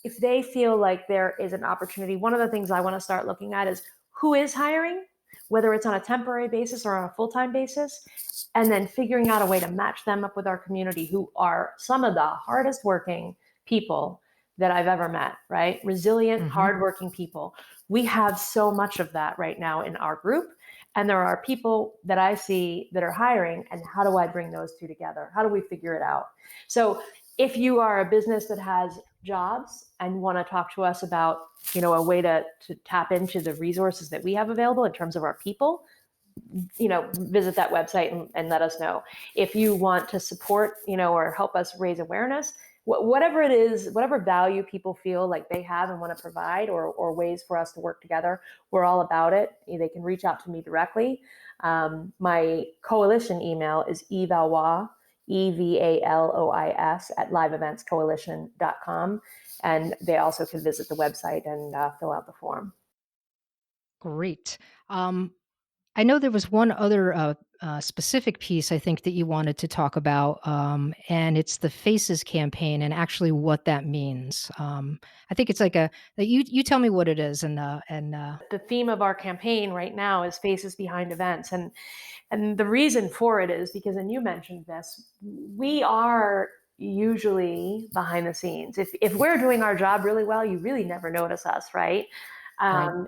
if they feel like there is an opportunity, one of the things I want to start looking at is who is hiring, whether it's on a temporary basis or on a full-time basis, and then figuring out a way to match them up with our community, who are some of the hardest working people that I've ever met, right? Resilient, hardworking people. We have so much of that right now in our group. And there are people that I see that are hiring, and how do I bring those two together? How do we figure it out? So if you are a business that has jobs and want to talk to us about, a way to tap into the resources that we have available in terms of our people, visit that website and let us know. If you want to support, or help us raise awareness, whatever it is, whatever value people feel like they have and want to provide, or ways for us to work together, we're all about it. They can reach out to me directly. My coalition email is evalois, EVALOIS at liveeventscoalition.com. And they also can visit the website and fill out the form. Great. I know there was one other specific piece I think that you wanted to talk about, and it's the Faces campaign and actually what that means. I think it's like you tell me what it is, and the theme of our campaign right now is Faces Behind Events, and the reason for it is because, and you mentioned this, we are usually behind the scenes. If we're doing our job really well, you really never notice us, right?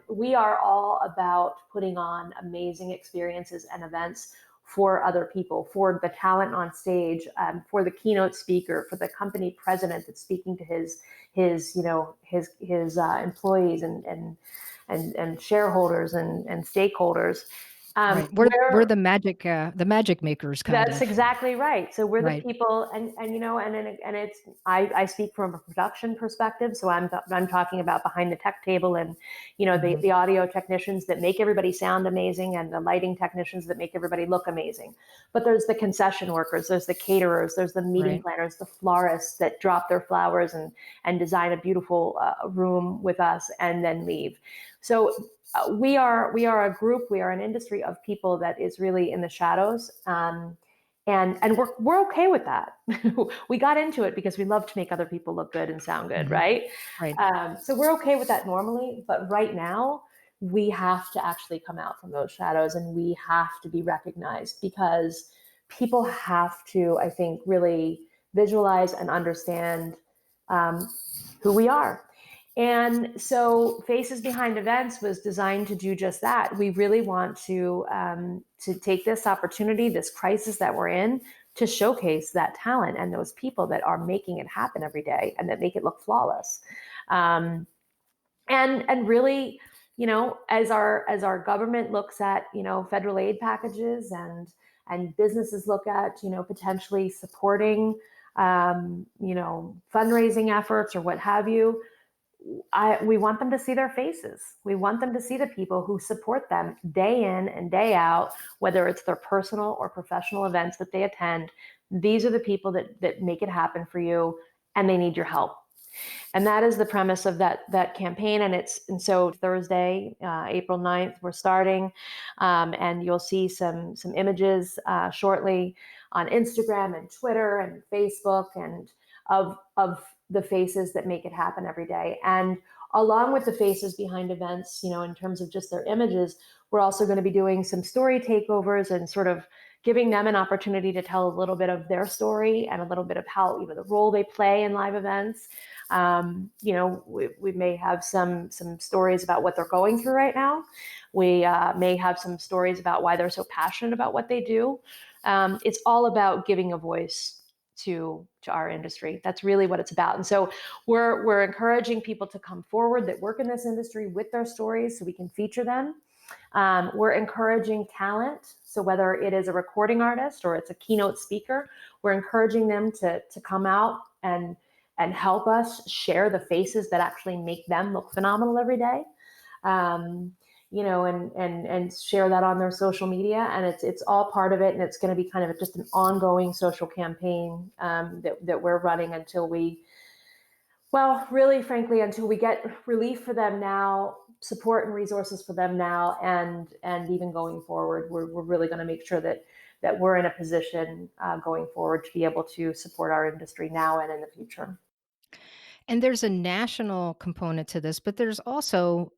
We are all about putting on amazing experiences and events for other people, for the talent on stage, for the keynote speaker, for the company president that's speaking to his employees and shareholders and stakeholders. right. We're the magic makers, kind That's of. exactly right. So we're the Right. people, and it's I speak from a production perspective. So I'm talking about behind the tech table, and the audio technicians that make everybody sound amazing, and the lighting technicians that make everybody look amazing. But there's the concession workers, there's the caterers, there's the meeting planners, the florists that drop their flowers and design a beautiful room with us and then leave. So we are a group, we are an industry of people that is really in the shadows, and we're okay with that. We got into it because we love to make other people look good and sound good, right? Right. So we're okay with that normally, but right now we have to actually come out from those shadows, and we have to be recognized, because people have to, I think, really visualize and understand who we are. And so Faces Behind Events was designed to do just that. We really want to take this opportunity, this crisis that we're in, to showcase that talent and those people that are making it happen every day and that make it look flawless. And really, as our government looks at, federal aid packages and businesses look at, potentially supporting, fundraising efforts or what have you, we want them to see their faces. We want them to see the people who support them day in and day out, whether it's their personal or professional events that they attend. These are the people that make it happen for you, and they need your help. And that is the premise of that campaign. And so Thursday, April 9th, we're starting, and you'll see some images shortly on Instagram and Twitter and Facebook, and of the faces that make it happen every day. And along with the Faces Behind Events, in terms of just their images, we're also going to be doing some story takeovers and sort of giving them an opportunity to tell a little bit of their story and a little bit of how, the role they play in live events. We may have some stories about what they're going through right now. We may have some stories about why they're so passionate about what they do. It's all about giving a voice to our industry. That's really what it's about. And so we're encouraging people to come forward that work in this industry with their stories so we can feature them. We're encouraging talent. So whether it is a recording artist or it's a keynote speaker, we're encouraging them to come out and help us share the faces that actually make them look phenomenal every day. And share that on their social media. And it's all part of it. And it's going to be kind of just an ongoing social campaign that we're running until we, really, frankly, until we get relief for them now support and resources for them now, and even going forward, we're really going to make sure that we're in a position going forward to be able to support our industry now and in the future. And there's a national component to this, but there's also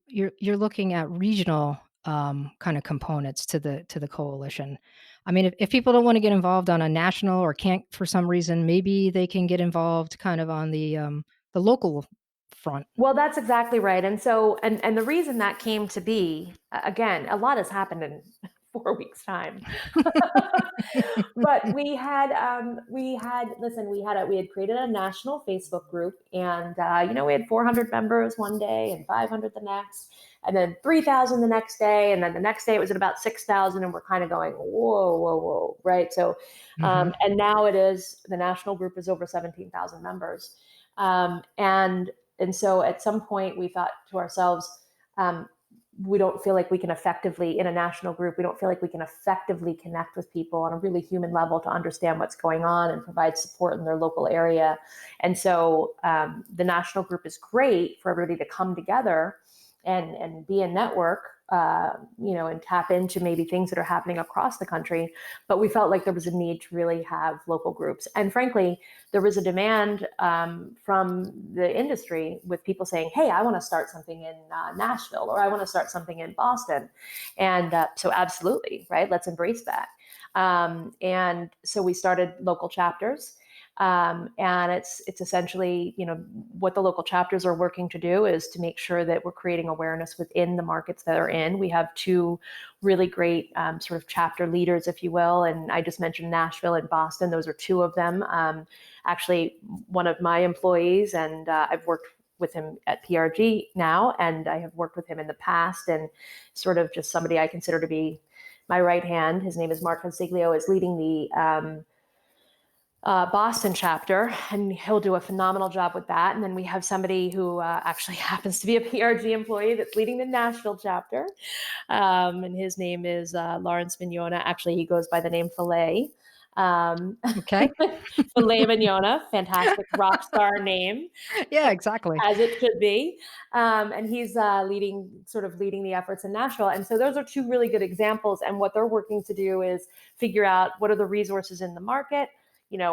you're looking at regional kind of components to the coalition. I mean, if people don't want to get involved on a national or can't for some reason, maybe they can get involved kind of on the local front. Well, that's exactly right. And so, and the reason that came to be, again, a lot has happened in 4 weeks' time. But we had created a national Facebook group, and we had 400 members one day and 500 the next, and then 3,000 the next day, and then the next day it was at about 6,000, and we're kind of going, whoa, right? So, and now the national group is over 17,000 members, and so at some point we thought to ourselves, we don't feel like we can effectively, in a national group, we don't feel like we can effectively connect with people on a really human level to understand what's going on and provide support in their local area. And so the national group is great for everybody to come together and be a network, and tap into maybe things that are happening across the country. But we felt like there was a need to really have local groups. And frankly, there was a demand from the industry with people saying, hey, I want to start something in Nashville, or I want to start something in Boston. And so absolutely, right? Let's embrace that. And so we started local chapters. And it's essentially, what the local chapters are working to do is to make sure that we're creating awareness within the markets that are in. We have two really great sort of chapter leaders, if you will. And I just mentioned Nashville and Boston. Those are two of them. Actually, one of my employees, and I've worked with him at PRG now, and I have worked with him in the past, and sort of just somebody I consider to be my right hand. His name is Mark Consiglio, is leading the Boston chapter, and he'll do a phenomenal job with that. And then we have somebody who actually happens to be a PRG employee that's leading the Nashville chapter, and his name is Lawrence Mignona. Actually, he goes by the name Filet. Okay. Filet Mignona, fantastic rock star name. Yeah, exactly. As it should be. And he's leading the efforts in Nashville. And so those are two really good examples. And what they're working to do is figure out what are the resources in the market.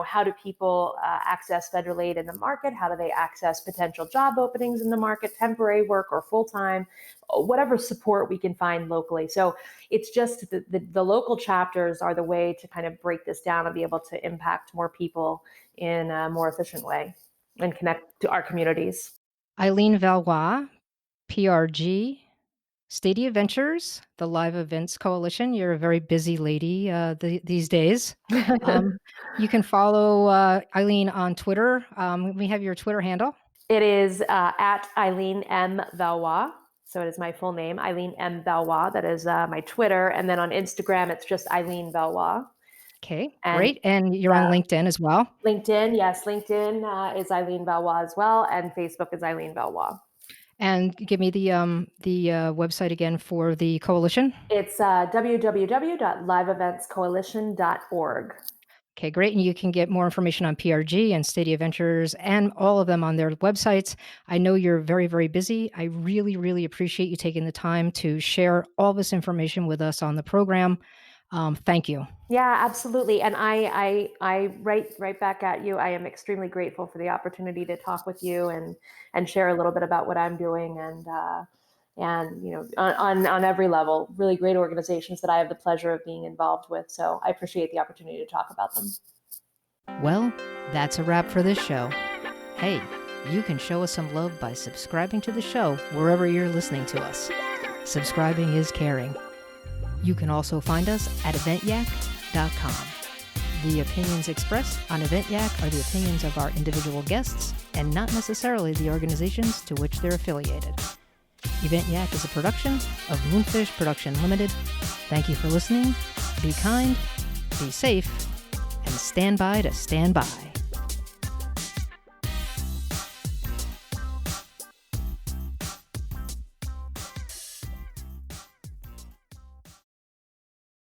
How do people access federal aid in the market? How do they access potential job openings in the market, temporary work or full-time, whatever support we can find locally. So it's just the local chapters are the way to kind of break this down and be able to impact more people in a more efficient way and connect to our communities. Eileen Valois, PRG, Stadia Ventures, the Live Events Coalition. You're a very busy lady these days. You can follow Eileen on Twitter. We have your Twitter handle. It is at Eileen M. Valois. So it is my full name, Eileen M. Valois. That is my Twitter. And then on Instagram, it's just Eileen Valois. Okay, great. And you're on LinkedIn as well? LinkedIn, yes. LinkedIn is Eileen Valois as well. And Facebook is Eileen Valois. And give me the website again for the coalition. It's www.liveeventscoalition.org. Okay, great. And you can get more information on PRG and Stadia Ventures and all of them on their websites. I know you're very, very busy. I really, really appreciate you taking the time to share all this information with us on the program. Thank you. Yeah, absolutely. And I right back at you. I am extremely grateful for the opportunity to talk with you and share a little bit about what I'm doing and on every level, really great organizations that I have the pleasure of being involved with. So I appreciate the opportunity to talk about them. Well, that's a wrap for this show. Hey, you can show us some love by subscribing to the show wherever you're listening to us. Subscribing is caring. You can also find us at eventyak.com. The opinions expressed on Event Yak are the opinions of our individual guests and not necessarily the organizations to which they're affiliated. Event Yak is a production of Moonfish Production Limited. Thank you for listening. Be kind, be safe, and stand by to stand by.